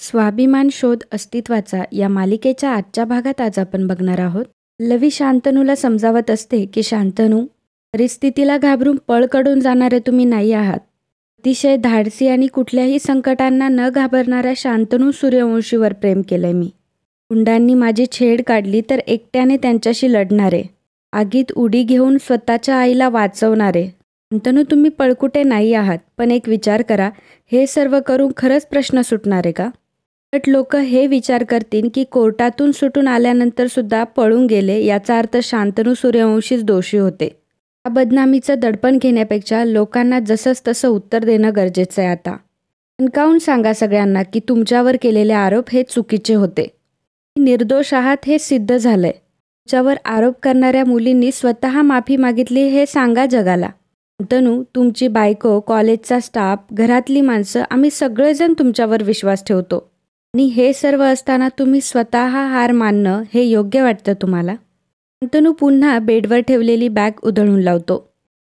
स्वाभिमान शोध अस्तित्वाचा या मालिकेच्या आजच्या भागात आज आपण बघणार आहोत. लवी शांतनूला समजावत असते की शांतनू, परिस्थितीला घाबरून पळ काढून जाणारे तुम्ही नाही आहात. अतिशय धाडसी आणि कुठल्याही संकटांना न घाबरणाऱ्या शांतनू सूर्यवंशीवर प्रेम केलंय मी. गुंडांनी माझी छेड काढली तर एकट्याने त्यांच्याशी लढणारे, आगीत उडी घेऊन स्वतःच्या आईला वाचवणारे. शांतनू, तुम्ही पळकुटे नाही आहात. पण एक विचार करा, हे सर्व करून खरंच प्रश्न सुटणार आहे का? बट लोक हे विचार करतील की कोर्टातून सुटून आल्यानंतर सुद्धा पळून गेले, याचा अर्थ शांतनू सूर्यवंशीच दोषी होते. या बदनामीचं दडपण घेण्यापेक्षा लोकांना जसंच तसं उत्तर देणं गरजेचं आहे. आता ठणकावून सांगा सगळ्यांना की तुमच्यावर केलेले आरोप हे चुकीचे होते. निर्दोष आहात हे सिद्ध झालंय. तुमच्यावर आरोप करणाऱ्या मुलींनी स्वतः माफी मागितली हे सांगा जगाला. शांतनू, तुमची बायको, कॉलेजचा स्टाफ, घरातली माणसं, आम्ही सगळेजण तुमच्यावर विश्वास ठेवतो. आणि हे सर्व असताना तुम्ही स्वतः हार मानणं हे योग्य वाटतं तुम्हाला? शांतनू पुन्हा बेडवर ठेवलेली बॅग उधळून लावतो.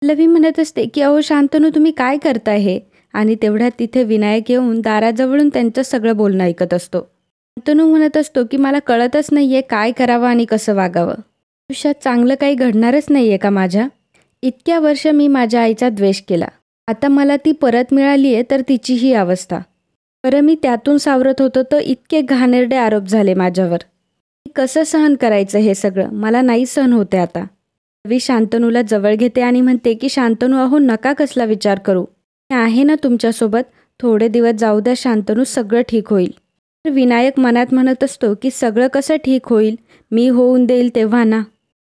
पल्लवी म्हणत असते की अहो शांतनू, तुम्ही काय करताय हे? आणि तेवढ्यात तिथे विनायक येऊन दाराजवळून त्यांचं सगळं बोलणं ऐकत असतो. शांतनू म्हणत असतो की मला कळतच नाहीये काय करावं आणि कसं वागावं. आयुष्यात चांगलं काही घडणारच नाहीये का माझ्या? इतक्या वर्ष मी माझ्या आईचा द्वेष केला. आता मला ती परत मिळाली आहे तर तिची ही अवस्था. बरं, मी त्यातून सावरत होतो तर इतके घाणेरडे आरोप झाले माझ्यावर. मी कसं सहन करायचं हे सगळं? मला नाही सहन होते आता. रवी शांतनूला जवळ घेते आणि म्हणते की शांतनू, अहो नका कसला विचार करू. मी आहे ना तुमच्यासोबत. थोडे दिवस जाऊ द्या शांतनू, सगळं ठीक होईल. तर विनायक मनात म्हणत असतो की सगळं कसं ठीक होईल? मी होऊन देईल तेव्हा ना.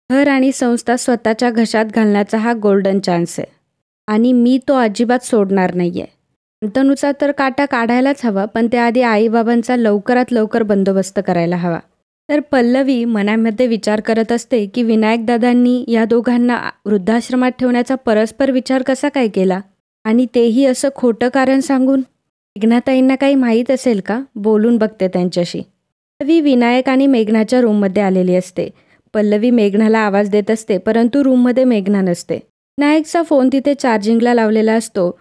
घर आणि संस्था स्वतःच्या घशात घालण्याचा हा गोल्डन चान्स आहे आणि मी तो अजिबात सोडणार नाही आहे. शांतनूचा तर काटा काढायलाच हवा, पण त्याआधी आईबाबांचा लवकरात लवकर बंदोबस्त करायला हवा. तर पल्लवी मनामध्ये विचार करत असते की विनायकदादांनी या दोघांना वृद्धाश्रमात ठेवण्याचा परस्पर विचार कसा काय केला, आणि तेही असं खोटं कारण सांगून. मेघनाताईंना काही माहीत असेल का? बोलून बघते त्यांच्याशी. पल्लवी विनायक आणि मेघनाच्या रूममध्ये आलेली असते. पल्लवी मेघनाला आवाज देत असते, परंतु रूममध्ये मेघना नसते. विनायकचा फोन तिथे चार्जिंगला लावलेला असतो.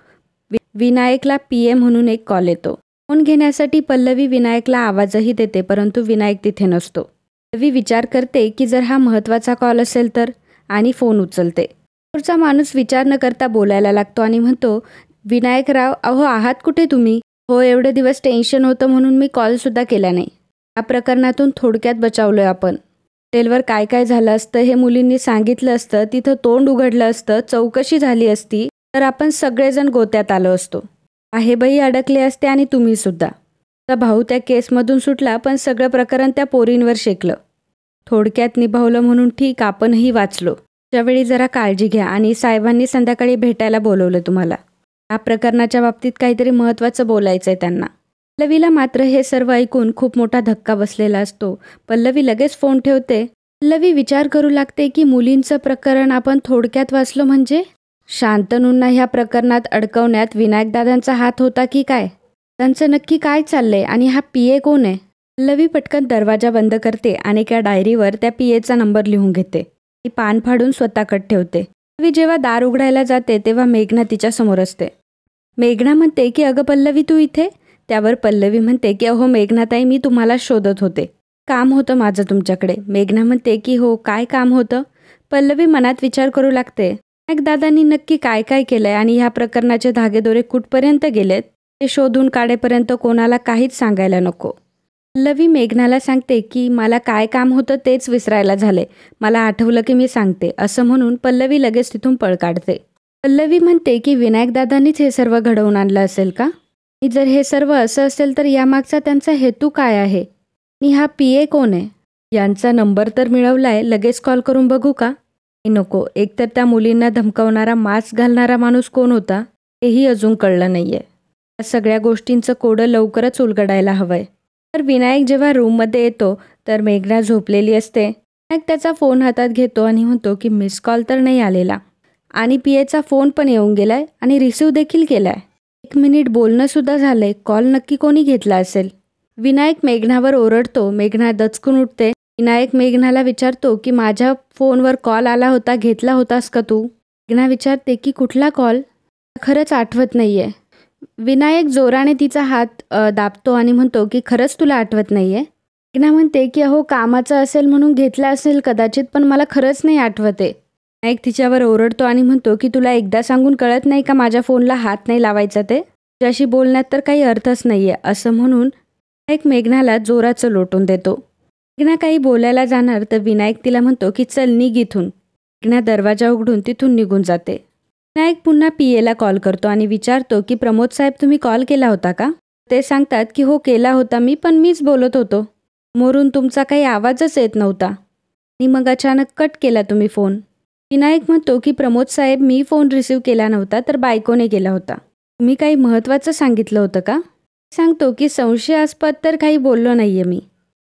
विनायकला PM म्हणून एक कॉल येतो. फोन घेण्यासाठी पल्लवी विनायकला आवाजही देते, परंतु विनायक तिथे नसतो. पल्लवी विचार करते की जर हा महत्त्वाचा कॉल असेल तर, आणि फोन उचलते. पुढचा माणूस विचार न करता बोलायला लागतो आणि म्हणतो, विनायकराव, अहो आहात कुठे तुम्ही? हो, एवढे दिवस टेन्शन होतं म्हणून मी कॉलसुद्धा केला नाही. या प्रकरणातून थोडक्यात बचावलोय आपण. हॉटेलवर काय काय झालं असतं हे मुलींनी सांगितलं असतं, तिथं तोंड उघडलं असतं, चौकशी झाली असती तर आपण सगळेजण गोत्यात आलो असतो. आहेबाई अडकले असते आणि तुम्ही सुद्धा. तर भाऊ त्या केसमधून सुटला, पण सगळं प्रकरण त्या पोरींवर शेकलं. थोडक्यात निभावलं म्हणून ठीक, आपणही वाचलो. त्यावेळी जरा काळजी घ्या, आणि साहेबांनी संध्याकाळी भेटायला बोलवलं तुम्हाला. या प्रकरणाच्या बाबतीत काहीतरी महत्त्वाचं बोलायचं आहे त्यांना. पल्लवीला मात्र हे सर्व ऐकून खूप मोठा धक्का बसलेला असतो. पल्लवी लगेच फोन ठेवते. पल्लवी विचार करू लागते की मुलींचं प्रकरण आपण थोडक्यात वाचलो म्हणजे शांतनूंना ह्या प्रकरणात अडकवण्यात विनायकदादांचा हात होता की काय? त्यांचं नक्की काय चाललंय आणि हा PA कोण आहे? पल्लवी पटकन दरवाजा बंद करते आणि एका डायरीवर त्या PAचा नंबर लिहून घेते. ती पान फाडून स्वतःकडे ठेवते. पल्लवी जेव्हा दार उघडायला जाते तेव्हा मेघना तिच्या समोर असते. मेघना म्हणते की अगं पल्लवी, तू इथे? त्यावर पल्लवी म्हणते की अहो मेघनाताई, मी तुम्हाला शोधत होते. काम होतं माझं तुमच्याकडे. मेघना म्हणते की हो, काय काम होतं? पल्लवी मनात विचार करू लागते. विनायकदादांनी नक्की काय काय केलंय आणि ह्या प्रकरणाचे धागेदोरे कुठपर्यंत गेलेत ते शोधून काढेपर्यंत कोणाला काहीच सांगायला नको. पल्लवी मेघनाला सांगते की मला काय काम होतं तेच विसरायला झाले, मला आठवलं की मी सांगते, असं म्हणून पल्लवी लगेच तिथून पळ काढते. पल्लवी म्हणते की विनायकदादांनीच हे सर्व घडवून आणलं असेल का? आणि जर हे सर्व असं असेल तर यामागचा त्यांचा हेतू काय आहे? आणि हा PA कोण आहे? यांचा नंबर तर मिळवलाय, लगेच कॉल करून बघू का? नको. एकतर त्या मुलींना धमकावणारा, मास्क घालणारा माणूस कोण होता हेही अजून कळलं नाहीये. या सगळ्या गोष्टींचं कोडं लवकरच उलगडायला हवंय. तर विनायक जेव्हा रूममध्ये येतो तर मेघना झोपलेली असते. विनायक त्याचा फोन हातात घेतो आणि म्हणतो की मिस कॉल तर नाही आलेला, आणि PAचा फोन पण येऊन गेलाय आणि रिसिव्ह देखील केलाय. 1 मिनिट बोलणं सुद्धा झालंय. कॉल नक्की कोणी घेतला असेल? विनायक मेघनावर ओरडतो. मेघना दचकून उठते. विनायक मेघनाला विचारतो की माझ्या फोनवर कॉल आला होता, घेतला होतास का तू? मेघना विचारते की कुठला कॉल? खरंच आठवत नाहीये. विनायक जोराने तिचा हात दाबतो आणि म्हणतो की खरंच तुला आठवत नाही आहे. मेघना म्हणते की अहो कामाचं असेल म्हणून घेतलं असेल कदाचित, पण मला खरंच नाही आठवत आहे. विनायक तिच्यावर ओरडतो आणि म्हणतो की तुला एकदा सांगून कळत नाही का माझ्या फोनला हात नाही लावायचा ते? तुझ्याशी बोलण्यात तर काही अर्थच नाही आहे. असं म्हणून विनायक मेघनाला जोराचं लोटून देतो. मेघना काही बोलायला जाणार तर विनायक तिला म्हणतो की चल निघ इथून. मेघना दरवाजा उघडून तिथून निघून जाते. विनायक पुन्हा पीएला कॉल करतो आणि विचारतो की प्रमोद साहेब तुम्ही कॉल केला होता का? ते सांगतात की हो केला होता मी, पण मीच बोलत होतो. समोरून तुमचा काही आवाजच येत नव्हता आणि मग अचानक कट केला तुम्ही फोन. विनायक म्हणतो की प्रमोद साहेब मी फोन रिसीव केला नव्हता तर बायकोने केला होता. तुम्ही काही महत्त्वाचं सांगितलं होतं का? सांगतो की संशयास्पद तर काही बोललो नाही आहे मी.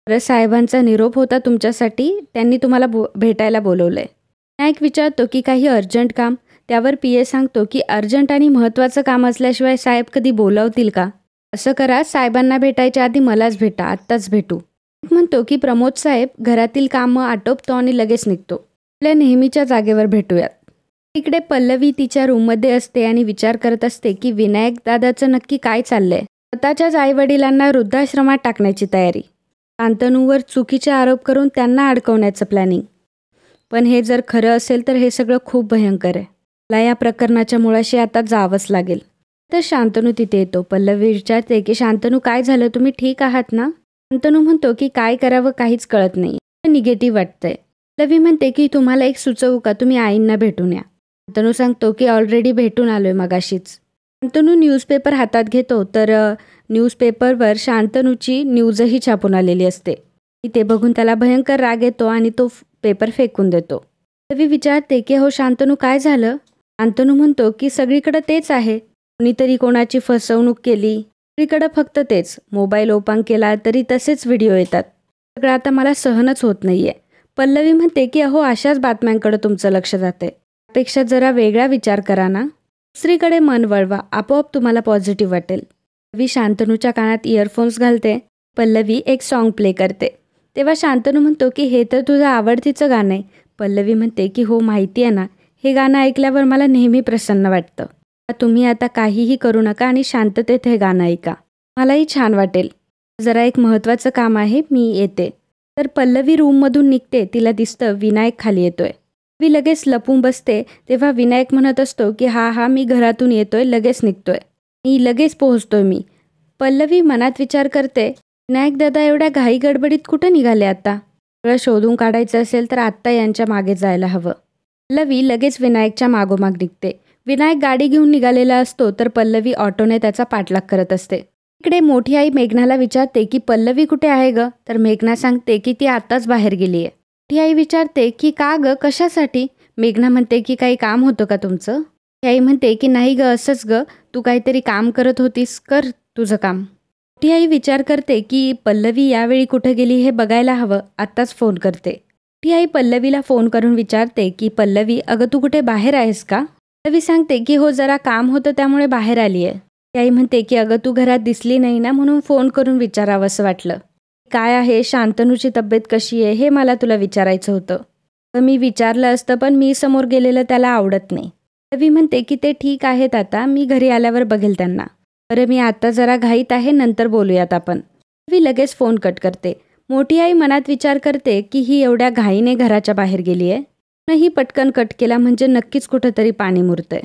तर साहेबांचा निरोप होता तुमच्यासाठी, त्यांनी तुम्हाला भेटायला बोलवलं आहे. विनायक विचारतो की काही अर्जंट काम? त्यावर पीए सांगतो की अर्जंट आणि महत्त्वाचं काम असल्याशिवाय साहेब कधी बोलावतील का? असं करा, साहेबांना भेटायच्या आधी मलाच भेटा, आत्ताच भेटू. म्हणतो की प्रमोद साहेब घरातील कामं आटोपतो आणि लगेच निघतो. आपल्या नेहमीच्या जागेवर भेटूयात. इकडे पल्लवी तिच्या रूममध्ये असते आणि विचार करत असते की विनायक दादाचं नक्की काय चाललंय. स्वतःच्याच आईवडिलांना वृद्धाश्रमात टाकण्याची तयारी, शांतनूवर चुकीचे आरोप करून त्यांना अडकवण्याचं प्लॅनिंग. पण हे जर खरं असेल तर हे सगळं खूप भयंकर आहे. मला या प्रकरणाच्या मुळाशी आता जावंच लागेल. तर शांतनू तिथे येतो. पल्लवी विचारते की शांतनू काय झालं, तुम्ही ठीक आहात ना? शांतनू म्हणतो की काय करावं काहीच कळत नाही, निगेटिव्ह वाटतंय. पल्लवी म्हणते की तुम्हाला एक सुचवू का, तुम्ही आईंना भेटून या. शांतनू सांगतो की ऑलरेडी भेटून आलोय मगाशीच. शांतनू न्यूजपेपर हातात घेतो तर न्यूजपेपरवर शांतनूची न्यूजही छापून आलेली असते. ते बघून त्याला भयंकर राग येतो आणि तो पेपर फेकून देतो. पल्लवी विचारते की हो शांतनू काय झालं? शांतनू म्हणतो की सगळीकडे तेच आहे, कोणीतरी कोणाची फसवणूक केली, सगळीकडे फक्त तेच. मोबाईल ओपन केला तरी तसेच व्हिडिओ येतात. सगळं आता मला सहनच होत नाहीये. पल्लवी म्हणते की अहो अशाच बातम्यांकडे तुमचं लक्ष जाते, त्यापेक्षा जरा वेगळा विचार करा ना, दुसरीकडे मन वळवा, आपोआप तुम्हाला पॉझिटिव्ह वाटेल. पल्लवी शांतनूच्या कानात इयरफोन्स घालते. पल्लवी एक सॉन्ग प्ले करते. तेव्हा शांतनू म्हणतो की हे तर तुझं आवडतीचं गाणं आहे. पल्लवी म्हणते की हो माहिती आहे ना, हे गाणं ऐकल्यावर मला नेहमी प्रसन्न वाटतं. तुम्ही आता काहीही करू नका आणि शांततेत हे गाणं ऐका, मलाही छान वाटेल. जरा एक महत्त्वाचं काम आहे, मी येते. तर पल्लवी रूममधून निघते. तिला दिसतं विनायक खाली येतोय. पल्लवी लगेच लपून बसते. तेव्हा विनायक म्हणत असतो की हा मी घरातून येतोय, लगेच निघतोय, मी लगेच पोहोचतोय मी. पल्लवी मनात विचार करते विनायक दादा एवढ्या घाई गडबडीत कुठं निघाले आता? सगळं शोधून काढायचं असेल तर आत्ता यांच्या मागे जायला हवं. पल्लवी लगेच विनायकच्या मागोमाग निघते. विनायक गाडी घेऊन निघालेला असतो तर पल्लवी ऑटोने त्याचा पाठलाग करत असते. इकडे मोठी आई मेघनाला विचारते की पल्लवी कुठे आहे ग? तर मेघना सांगते की ती आत्ताच बाहेर गेली आहे. मोठी आई विचारते की का ग, कशासाठी? मेघना म्हणते की काही काम होतं का तुमचं? मोठी आई म्हणते की नाही ग, असंच ग, तू काहीतरी काम करत होतीस, कर तुझं काम. मोठी आई विचार करते की पल्लवी यावेळी कुठे गेली हे बघायला हवं, आत्ताच फोन करते. मोठी आई पल्लवीला फोन करून विचारते की पल्लवी अगं तू कुठे बाहेर आहेस का? पल्लवी सांगते की हो जरा काम होतं त्यामुळे बाहेर आली आहे. आई म्हणते की अगं तू घरात दिसली नाही ना, म्हणून फोन करून विचारावं असं वाटलं. काय आहे, शांतनूची तब्येत कशी आहे हे मला तुला विचारायचं होतं. तर मी विचारलं असतं पण मी समोर गेलेलं त्याला आवडत नाही. पल्लवी म्हणते की ते ठीक आहेत, आता मी घरी आल्यावर बघेल त्यांना. बरं मी आता जरा घाईत आहे, नंतर बोलूयात आपण. पल्लवी लगेच फोन कट करते. मोठी आई मनात विचार करते की ही एवढ्या घाईने घराच्या बाहेर गेली आहे, ही पटकन कट केला म्हणजे नक्कीच कुठंतरी पाणी मुरतंय.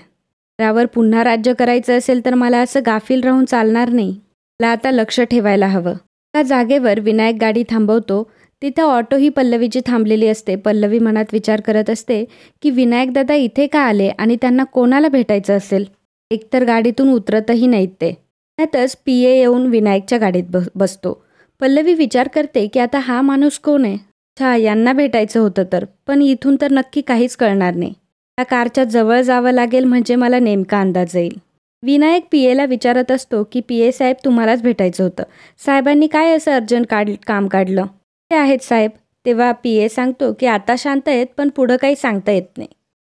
त्यावर पुन्हा राज्य करायचं असेल तर मला असं गाफील राहून चालणार नाही, मला आता लक्ष ठेवायला हवं. त्या जागेवर विनायक गाडी थांबवतो. तिथं ऑटो ही पल्लवीची थांबलेली असते. पल्लवी मनात विचार करत असते की विनायक दादा इथे का आले आणि त्यांना कोणाला भेटायचं असेल? एकतर गाडीतून उतरतही नाहीत ते. त्यातच पीए येऊन विनायकच्या गाडीत बसतो. पल्लवी विचार करते की आता हा माणूस कोण आहे? अच्छा, यांना भेटायचं होतं तर, पण इथून तर नक्की काहीच कळणार नाही. त्या कारच्या जवळ जावं लागेल म्हणजे मला नेमका अंदाज येईल. विनायक पीएला विचारत असतो की पीए साहेब तुम्हालाच भेटायचं होतं, साहेबांनी काय असं अर्जंट काम काढलं? ते आहेत साहेब. तेव्हा पीए सांगतो की आता शांत आहेत पण पुढं काही सांगता येत नाही.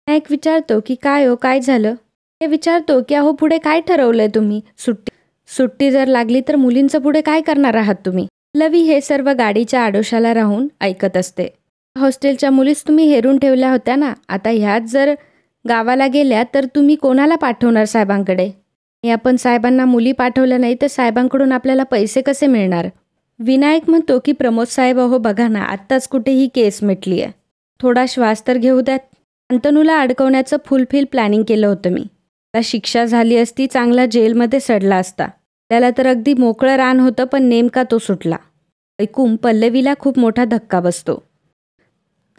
विनायक विचारतो की काय हो, काय झालं? ते विचारतो की अहो पुढे काय ठरवलंय तुम्ही? सुट्टी जर लागली तर मुलींचं पुढे काय करणार आहात तुम्ही? पल्लवी हे सर्व गाडीच्या आडोशाला राहून ऐकत असते. हॉस्टेलच्या मुलीच तुम्ही हेरून ठेवल्या होत्या ना, आता ह्याच जर गावाला गेल्या तर तुम्ही कोणाला पाठवणार साहेबांकडे? आणि आपण साहेबांना मुली पाठवल्या नाही तर साहेबांकडून आपल्याला पैसे कसे मिळणार? विनायक म्हणतो की प्रमोद साहेब अहो बघा ना, आत्ताच कुठे ही केस मिटली आहे. थोडा श्वास तर घेऊ द्यात. शांतनूला अडकवण्याचं फुलफिल प्लॅनिंग केलं होतं मी. त्याला शिक्षा झाली असती, चांगला जेलमध्ये सडला असता. त्याला तर अगदी मोकळं रान होतं, पण नेमका तो सुटला. ऐकून पल्लवीला खूप मोठा धक्का बसतो.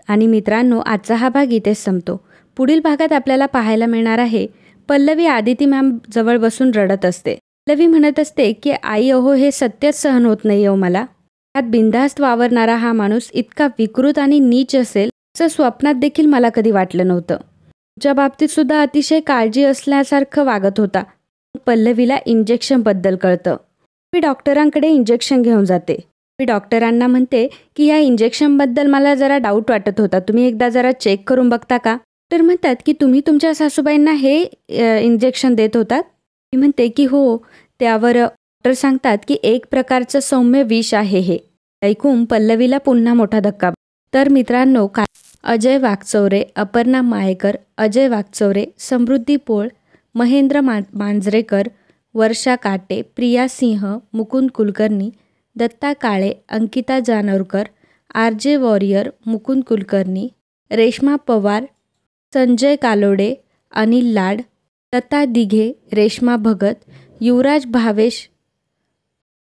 आणि मित्रांनो, आजचा हा भाग इथेच संपतो. पुढील भागात आपल्याला पाहायला मिळणार आहे पल्लवी आदिती मॅम जवळ बसून रडत असते. पल्लवी म्हणत असते की आई अहो हे सत्यच सहन होत नाही हो मला. त्यात बिनधास्त वावरणारा हा माणूस इतका विकृत आणि नीच असेल असं स्वप्नात देखील मला कधी वाटलं नव्हतं. तुमच्या बाबतीत सुद्धा अतिशय काळजी असल्यासारखं वागत होता. पल्लवीला इंजेक्शनबद्दल कळतं. मी डॉक्टरांकडे इंजेक्शन घेऊन जाते. मी डॉक्टरांना म्हणते की ह्या इंजेक्शनबद्दल मला जरा डाऊट वाटत होता, तुम्ही एकदा जरा चेक करून बघता का? डॉक्टर म्हणतात की तुम्ही तुमच्या सासूबाईंना हे इंजेक्शन देत होतात? मी म्हणते की हो. त्यावर डॉक्टर सांगतात की एक प्रकारचं सौम्य विष आहे हे. ऐकून पल्लवीला पुन्हा मोठा धक्का. तर मित्रांनो, अजय वागचौरे, अपर्णा मायेकर, अजय वागचौरे, समृद्धी पोळ, महेंद्र मांजरेकर, वर्षा काटे, प्रिया सिंह, मुकुंद कुलकर्णी, दत्ता काळे, अंकिता जानोरकर, RJ वॉरियर, मुकुंद कुलकर्णी, रेश्मा पवार, संजय कालोडे, अनिल लाड, दत्ता दिघे, रेश्मा भगत, युवराज भावेश,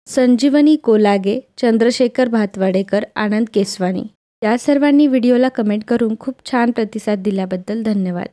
संजीवनी कोलागे, चंद्रशेखर भातवाडेकर, आनंद केसवानी या सर्वांनी व्हिडिओला कमेंट करून खूप छान प्रतिसाद दिल्याबद्दल धन्यवाद.